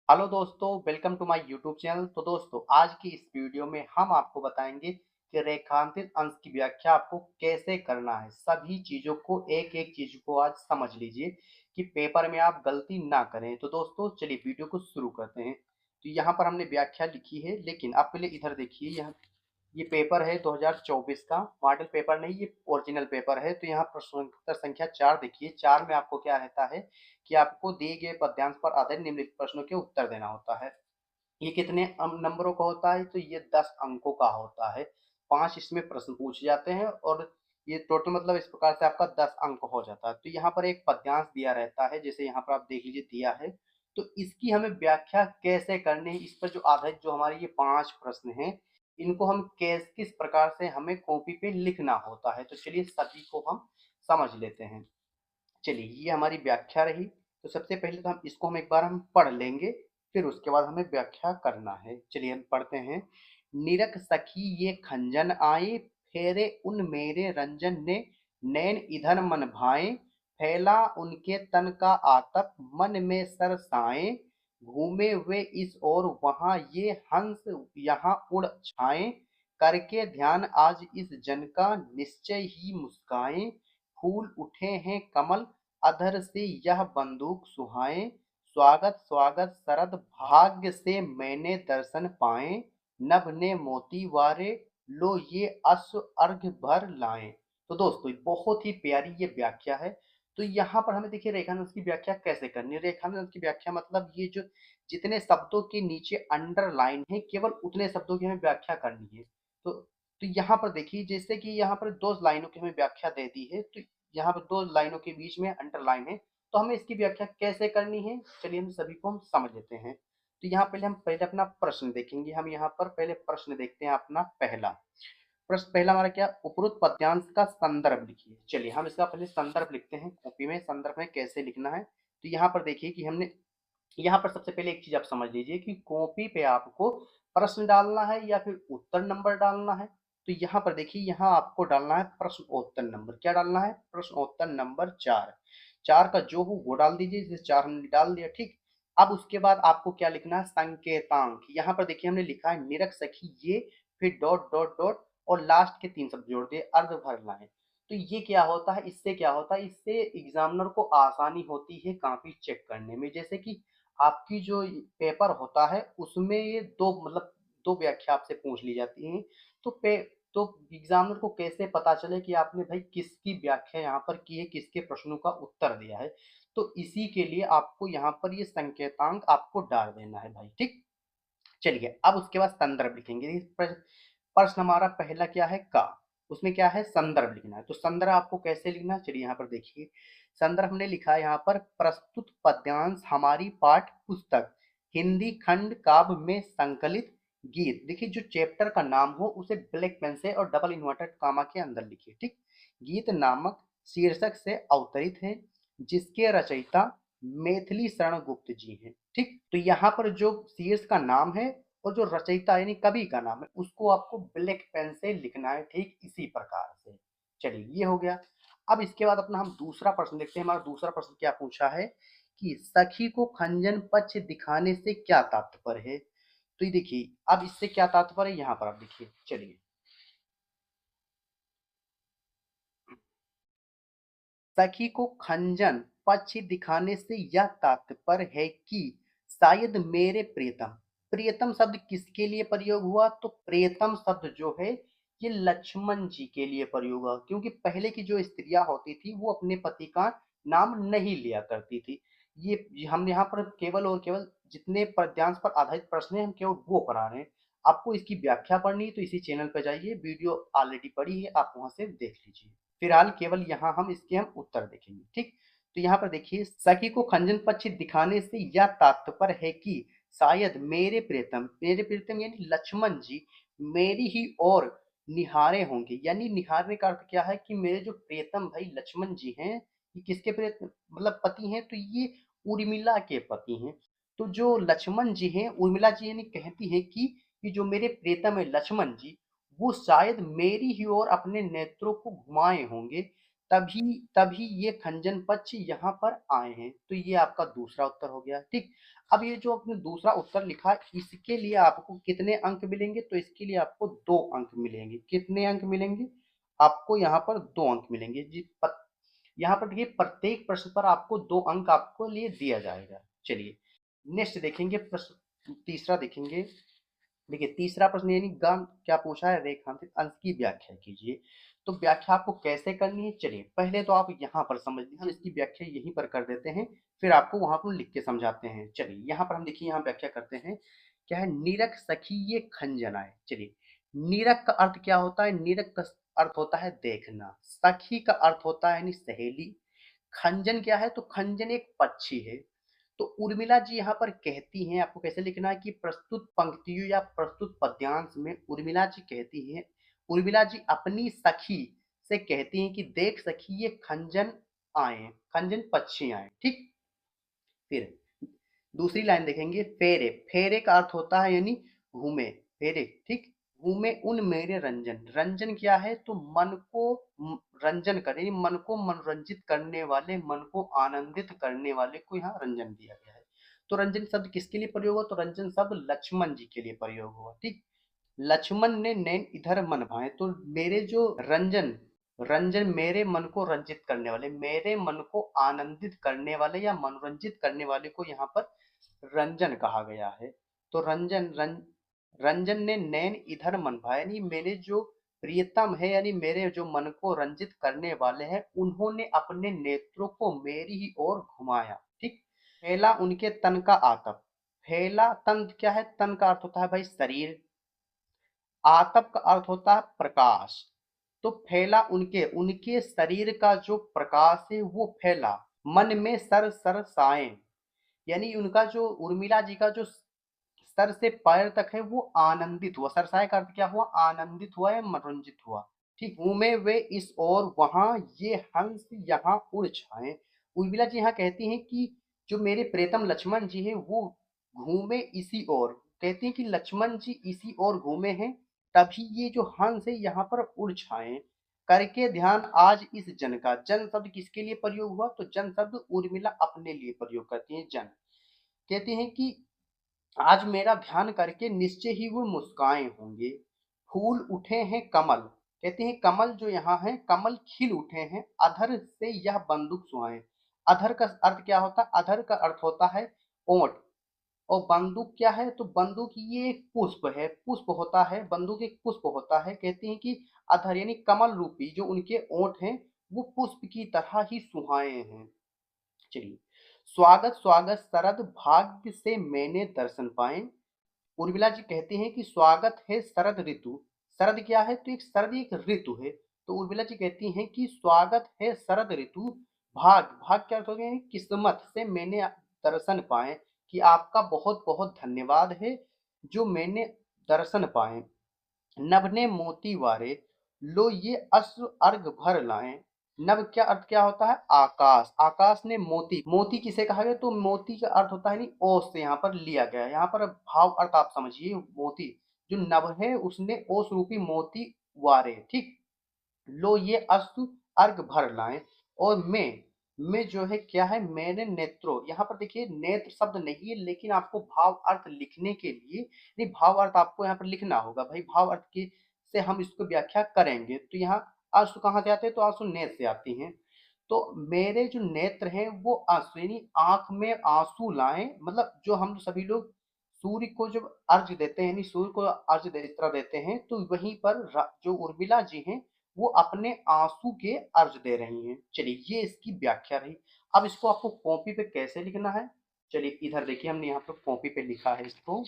Hello दोस्तों, welcome to my YouTube channel. तो दोस्तों, आज की इस वीडियो में हम आपको बताएंगे कि रेखांकित अंश की व्याख्या आपको कैसे करना है। सभी चीज़ों को एक-एक चीज़ को आज समझ लीजिए कि पेपर में आप गलती ना करें। तो दोस्तों, चलिए वीडियो को शुरू करते हैं। तो यहाँ पर हमने व्याख्या लिखी है, लेकिन आप पहले इधर देखिए। यहाँ ये पेपर है 2024 का, मॉडल पेपर नहीं, ये ओरिजिनल पेपर है। तो यहाँ प्रश्न उत्तर संख्या 4 देखिए। 4 में आपको क्या रहता है कि आपको दिए गए पद्यांश पर आधारित निम्नलिखित प्रश्नों के उत्तर देना होता है। ये कितने नंबरों का होता है? तो ये 10 अंकों का होता है। 5 इसमें प्रश्न पूछे जाते हैं और ये टोटल मतलब इस प्रकार से आपका 10 अंक हो जाता है। तो यहाँ पर एक पद्यांश दिया रहता है, जैसे यहाँ पर आप देख लीजिए दिया है। तो इसकी हमें व्याख्या कैसे करनी है, इस पर जो आधारित जो हमारे ये 5 प्रश्न हैं, इनको हम किस प्रकार से हमें कॉपी पे लिखना होता है। तो चलिए सभी को हम समझ लेते हैं। चलिए, ये हमारी व्याख्या रही। तो सबसे पहले तो हम एक बार हम पढ़ लेंगे, फिर उसके बाद हमें व्याख्या करना है। चलिए हम पढ़ते हैं। निरख सखी ये खंजन आए, फेरे उन मेरे रंजन ने, नैन इधर मन भाए, फैला उनके तन का आतप, मन में सरसाए, घूमे वे इस ओर वहां ये हंस यहाँ उड़ छाए, करके ध्यान आज इस जन का निश्चय ही मुस्काए, फूल उठे हैं कमल अधर से यह बंदूक सुहाए, स्वागत स्वागत शरद भाग्य से मैंने दर्शन पाए, नभ ने मोती वारे, लो ये अश्व अर्घ भर लाए। तो दोस्तों, बहुत ही प्यारी ये व्याख्या है। तो यहाँ पर हमें देखिए रेखांश की व्याख्या कैसे करनी है। रेखांश की व्याख्या मतलब ये जो जितने शब्दों के नीचे अंडरलाइन है, केवल उतने शब्दों की हमें व्याख्या करनी है। तो यहाँ पर देखिए, जैसे कि यहाँ पर दो लाइनों की हमें व्याख्या दे दी है। तो यहाँ पर दो लाइनों के बीच में अंडरलाइन है, तो हमें इसकी व्याख्या कैसे करनी है, चलिए हम सभी को हम समझ लेते हैं। तो यहाँ पहले हम पहले अपना प्रश्न देखेंगे। हम यहाँ पर पहले प्रश्न देखते हैं अपना पहला प्रश्न। पहला हमारा क्या, उपरोक्त पद्यांश का संदर्भ लिखिए। चलिए हम इसका पहले संदर्भ लिखते हैं कॉपी में। संदर्भ में कैसे लिखना है, तो यहाँ पर देखिए कि हमने यहाँ पर सबसे पहले एक चीज आप समझ लीजिए कि कॉपी पे आपको प्रश्न डालना है या फिर उत्तर नंबर डालना है। तो यहाँ पर देखिए, यहाँ आपको डालना है प्रश्नोत्तर नंबर। क्या डालना है? प्रश्नोत्तर नंबर 4। 4 का जो हो वो डाल दीजिए। जैसे 4 हमने डाल दिया, ठीक। अब उसके बाद आपको क्या लिखना है? संकेतांक। यहाँ पर देखिए हमने लिखा है निरख सखी ये, फिर डॉट डॉट डॉट, और लास्ट के 3 शब्द जोड़ दिए, अर्ध भर लाए। तो ये क्या होता है? इससे क्या होता है? इससे एग्जामिनर को आसानी होती है कॉपी चेक करने में। जैसे कि आपकी जो पेपर होता है उसमें ये दो मतलब दो व्याख्या आपसे पूछ ली जाती हैं। तो पे तो एग्जामिनर को कैसे पता चले कि आपने भाई किसकी व्याख्या यहाँ पर की है, किसके प्रश्नों का उत्तर दिया है। तो इसी के लिए आपको यहाँ पर ये संकेतांक आपको डाल देना है भाई, ठीक। चलिए अब उसके बाद संदर्भ लिखेंगे। प्रश्न हमारा पहला क्या है? का। उसमें क्या है? संदर्भ लिखना है। तो संदर्भ आपको कैसे लिखना है, चलिए यहाँ पर देखिए। संदर्भ हमने लिखा है यहाँ पर, प्रस्तुत पद्यांश हमारी पाठ पुस्तक हिंदी खंड काव्य में संकलित गीत। देखिए, जो चैप्टर का नाम हो उसे ब्लैक पेन से और डबल इन्वर्टेड कामा के अंदर लिखिए, ठीक। गीत नामक शीर्षक से अवतरित है, जिसके रचयिता मैथिली शरण गुप्त जी हैं, ठीक। तो यहाँ पर जो शीर्ष का नाम है और जो रचयिता यानी कवि का नाम है, उसको आपको ब्लैक पेन से लिखना है, ठीक इसी प्रकार से। चलिए ये हो गया। अब इसके बाद अपना हम दूसरा प्रश्न देखते हैं। हमारा दूसरा प्रश्न क्या पूछा है कि सखी को खंजन पक्ष दिखाने से क्या तात्पर्य है। तो ये देखिए, अब इससे क्या तात्पर्य है यहाँ पर आप देखिए। चलिए, सखी को खंजन पक्ष दिखाने से यह तात्पर्य है कि शायद मेरे प्रियतम। प्रियतम शब्द किसके लिए प्रयोग हुआ? तो प्रियतम शब्द जो है ये लक्ष्मण जी के लिए प्रयोग हुआ, क्योंकि पहले की जो स्त्रियां होती थी वो अपने पति का नाम नहीं लिया करती थी। ये हम यहाँ पर केवल और केवल जितने पद्यांश पर आधारित प्रश्न है हम केवल वो करा रहे हैं। आपको इसकी व्याख्या पढ़नी है तो इसी चैनल पर जाइए, वीडियो ऑलरेडी पड़ी है, आप वहां से देख लीजिए। फिलहाल केवल यहाँ हम इसके हम उत्तर देखेंगे, ठीक। तो यहाँ पर देखिए, सखी को खंजन पक्ष दिखाने से यह तात्पर्य है कि शायद मेरे प्रियतम यानी लक्ष्मण जी मेरी ही ओर निहारे होंगे। यानी निहारने का अर्थ क्या है कि मेरे जो प्रियतम भाई लक्ष्मण जी हैं, ये किसके प्रियतम मतलब पति हैं? तो ये उर्मिला के पति हैं। तो जो लक्ष्मण जी हैं, उर्मिला जी यानी कहती हैं कि ये जो मेरे प्रियतम है लक्ष्मण जी, वो शायद मेरी ही ओर अपने नेत्रों को घुमाए होंगे, तभी तभी ये खंजन पक्ष यहाँ पर आए हैं। तो ये आपका दूसरा उत्तर हो गया। ठीक, अब ये जो आपने दूसरा उत्तर लिखा, इसके लिए आपको कितने अंक मिलेंगे? तो इसके लिए आपको 2 अंक मिलेंगे। कितने अंक मिलेंगे? आपको यहाँ पर 2 अंक मिलेंगे जी। यहाँ पर देखिए, प्रत्येक प्रश्न पर आपको 2 अंक आपको लिए दिया जाएगा। चलिए नेक्स्ट देखेंगे, प्रश्न तीसरा देखेंगे। देखिए तीसरा प्रश्न यानी गम क्या पूछा है, रेखांकित अंश की व्याख्या कीजिए। तो व्याख्या आपको कैसे करनी है, चलिए पहले तो आप यहाँ पर समझ लीजिए, हम इसकी व्याख्या यहीं पर कर देते हैं, फिर आपको वहां पर लिख के समझाते हैं। चलिए यहाँ पर हम देखिए, यहाँ व्याख्या करते हैं। क्या है? नीरक सखी ये खंजनाए। चलिए, नीरक का अर्थ क्या होता है? नीरक का अर्थ होता है देखना, सखी का अर्थ होता है यानी सहेली, खंजन क्या है? तो खंजन एक पक्षी है। तो उर्मिला जी यहाँ पर कहती हैं, आपको कैसे लिखना है कि प्रस्तुत पंक्तियों या प्रस्तुत पद्यांश में उर्मिला जी कहती हैं, उर्मिला जी अपनी सखी से कहती हैं कि देख सखी ये खंजन आए, खंजन पक्षी आए। ठीक, फिर दूसरी लाइन देखेंगे, फेरे। फेरे का अर्थ होता है यानी घूमे, फेरे। ठीक, घूमे उन मेरे रंजन। रंजन क्या है? तो मन को रंजन करे, यानी मन को मनोरंजित करने वाले, मन को आनंदित करने वाले को यहाँ रंजन दिया गया है। तो रंजन शब्द किसके लिए प्रयोग हुआ? तो रंजन शब्द लक्ष्मण जी के लिए प्रयोग हुआ। ठीक, लक्ष्मण ने नैन इधर मन भाए। तो मेरे जो रंजन, रंजन मेरे मन को रंजित करने वाले, मेरे मन को आनंदित करने वाले या मनोरंजित करने वाले को यहाँ पर रंजन कहा गया है। तो रंजन ने नैन इधर मन भाए, यानी मेरे जो प्रियतम है, यानी मेरे जो मन को रंजित करने वाले हैं, उन्होंने अपने नेत्रों को मेरी ही ओर घुमाया। ठीक, फैला उनके तन का आतप। फैला, तन क्या है? तन का अर्थ होता है भाई शरीर, आतप का अर्थ होता है प्रकाश। तो फैला उनके, उनके शरीर का जो प्रकाश है वो फैला, मन में सर सर साए, यानी उनका जो उर्मिला जी का जो सर से पैर तक है वो आनंदित हुआ। सरसाए का अर्थ क्या हुआ? आनंदित हुआ या मनोरंजित हुआ। ठीक, घूमे वे इस ओर वहां ये हंस यहाँ उड़ छाए। उर्मिला जी यहाँ कहती हैं कि जो मेरे प्रियतम लक्ष्मण जी हैं वो घूमे इसी ओर, कहती हैं कि लक्ष्मण जी इसी ओर घूमे हैं, तभी ये जो हंस है यहाँ पर उड़ छाए। करके ध्यान आज इस जन का। जन शब्द किसके लिए प्रयोग हुआ? तो जन शब्द उर्मिला अपने लिए प्रयोग करती है। जन कहती हैं कि आज मेरा ध्यान करके निश्चय ही वो मुस्काए होंगे। फूल उठे हैं कमल, कहते हैं कमल जो यहाँ है, कमल खिल उठे हैं, अधर से यह बंदूक सुहाए। अधर का अर्थ क्या होता है? अधर का अर्थ होता है ओंठ, और बंदूक क्या है? तो बंदूक ये एक पुष्प है, पुष्प होता है, बंदूक एक पुष्प होता है। कहते हैं कि अधर यानी कमल रूपी जो उनके ओंठ हैं वो पुष्प की तरह ही सुहाए हैं। चलिए, स्वागत स्वागत शरद भाग्य से मैंने दर्शन पाए। उर्मिला जी कहती हैं कि स्वागत है शरद ऋतु। शरद क्या है? तो एक शरद एक ऋतु है। तो उर्मिला जी कहती हैं कि स्वागत है शरद ऋतु, भाग, भाग क्या अर्थ हो गया? किस्मत से मैंने दर्शन पाए, कि आपका बहुत बहुत धन्यवाद है जो मैंने दर्शन पाए। नभ ने मोती वारे, लो ये अश्रु अर्घ भर लाए। नभ क्या अर्थ क्या होता है? आकाश, आकाश ने मोती, मोती किसे कहा गया? तो मोती का अर्थ होता है नहीं ओस से यहाँ पर लिया गया है। यहाँ पर भाव अर्थ आप समझिए, मोती जो नभ है उसने ओस रूपी मोती वारे। ठीक, लो ये अश्रु अर्घ भर लाए। और मैं जो है क्या है? मेरे नेत्रों, यहाँ पर देखिए नेत्र शब्द नहीं है, लेकिन आपको भाव अर्थ लिखने के लिए, नहीं भाव अर्थ आपको यहाँ पर लिखना होगा भाई, भाव अर्थ की से हम इसको व्याख्या करेंगे। तो यहाँ आंसू कहाँ से आते हैं? तो आंसू नेत्र से आती हैं। तो मेरे जो नेत्र हैं वो आंसू, यानी आंख में आंसू लाएं, मतलब जो हम सभी लोग सूर्य को जब अर्घ्य देते हैं, यानी सूर्य को अर्घ्य इस तरह देते हैं, तो वहीं पर जो उर्मिला जी हैं वो अपने आंसू के अर्ज दे रही हैं। चलिए ये इसकी व्याख्या रही। अब इसको आपको कॉपी पे कैसे लिखना है? चलिए इधर देखिए, हमने यहाँ पर कॉपी पे लिखा है इसको।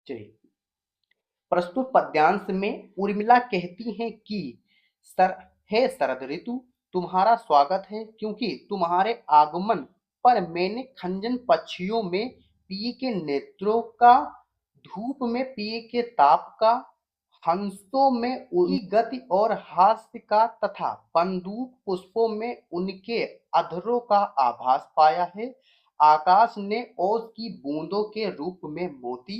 चलिए, प्रस्तुत पद्यांश में उर्मिला कहती हैं कि सर हे शरद ऋतु, तुम्हारा स्वागत है, क्योंकि तुम्हारे आगमन पर मैंने खंजन पक्षियों में पिए के नेत्रों का, धूप में पिए के ताप का, हंसों में उनकी गति और हास्य का, तथा बंदूक पुष्पों में उनके अधरों का आभास पाया है। आकाश ने ओस की बूंदों के रूप में मोती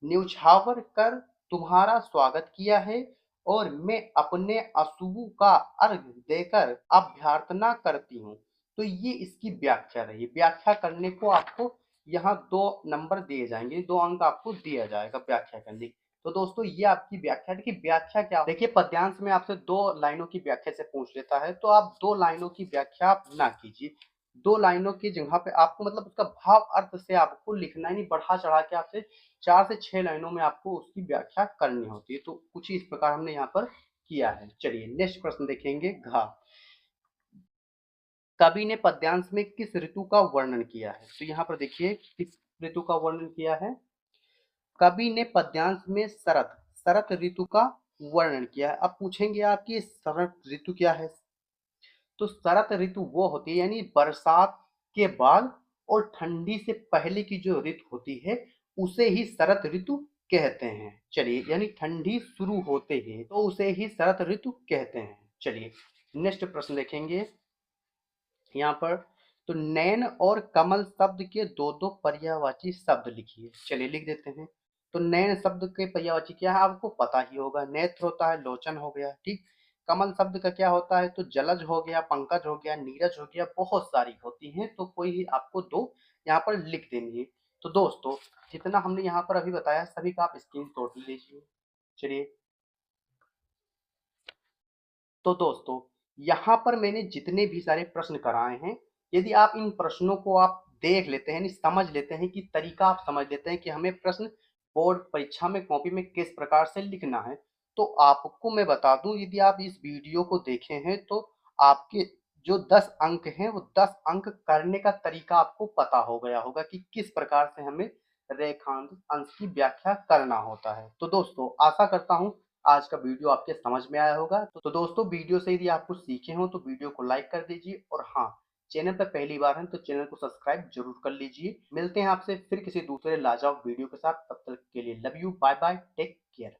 न्यौछावर कर तुम्हारा स्वागत किया है, और मैं अपने अशुभ का अर्घ देकर अभ्यर्थना करती हूँ। तो ये इसकी व्याख्या रही। व्याख्या करने को आपको यहाँ 2 नंबर दिए जाएंगे, 2 अंक आपको दिया जाएगा व्याख्या करने की। तो दोस्तों ये आपकी व्याख्या। देखिए व्याख्या क्या, देखिए पद्यांश में आपसे 2 लाइनों की व्याख्या से पूछ लेता है, तो आप 2 लाइनों की व्याख्या आप ना कीजिए। 2 लाइनों की जगह पे आपको मतलब उसका भाव अर्थ से आपको लिखना ही नहीं, बढ़ा चढ़ा के आपसे 4 से 6 लाइनों में आपको उसकी व्याख्या करनी होती है। तो कुछ इस प्रकार हमने यहाँ पर किया है। चलिए नेक्स्ट प्रश्न देखेंगे। घ, कवि ने पद्यांश में किस ऋतु का वर्णन किया है? तो यहाँ पर देखिए किस ऋतु का वर्णन किया है। कवि ने पद्यांश में शरत शरत ऋतु का वर्णन किया है। अब पूछेंगे आप कि शरत ऋतु क्या है? तो शरत ऋतु वो होती है यानी बरसात के बाद और ठंडी से पहले की जो ऋतु होती है उसे ही शरत ऋतु कहते हैं। चलिए यानी ठंडी शुरू होते ही तो उसे ही शरत ऋतु कहते हैं। चलिए नेक्स्ट प्रश्न देखेंगे यहाँ पर। तो नैन और कमल शब्द के दो दो पर्यायवाची शब्द लिखिए। चलिए लिख देते हैं। तो नैन शब्द के पर्यायवाची क्या है आपको पता ही होगा। नेत्र होता है लोचन हो गया, ठीक। कमल शब्द का क्या होता है? तो जलज हो गया, पंकज हो गया, नीरज हो गया, बहुत सारी होती हैं। तो कोई ही आपको 2 यहाँ पर लिख देनी है। तो दोस्तों जितना हमने यहाँ पर अभी बताया सभी का आप स्क्रीनशॉट लीजिए। चलिए तो दोस्तों यहाँ पर मैंने जितने भी सारे प्रश्न कराए हैं, यदि आप इन प्रश्नों को आप देख लेते हैं, समझ लेते हैं कि तरीका आप समझ लेते हैं कि हमें प्रश्न बोर्ड परीक्षा में कॉपी में किस प्रकार से लिखना है, तो आपको मैं बता दूं यदि आप इस वीडियो को देखे हैं तो आपके जो 10 अंक हैं वो 10 अंक करने का तरीका आपको पता हो गया होगा कि किस प्रकार से हमें रेखांकित अंश की व्याख्या करना होता है। तो दोस्तों आशा करता हूँ आज का वीडियो आपके समझ में आया होगा। तो दोस्तों वीडियो से यदि आप कुछ सीखे हो तो वीडियो को लाइक कर दीजिए और हाँ, चैनल पर पहली बार हैं तो चैनल को सब्सक्राइब जरूर कर लीजिए। मिलते हैं आपसे फिर किसी दूसरे लाजवाब वीडियो के साथ, तब तक के लिए love you, bye bye, take care.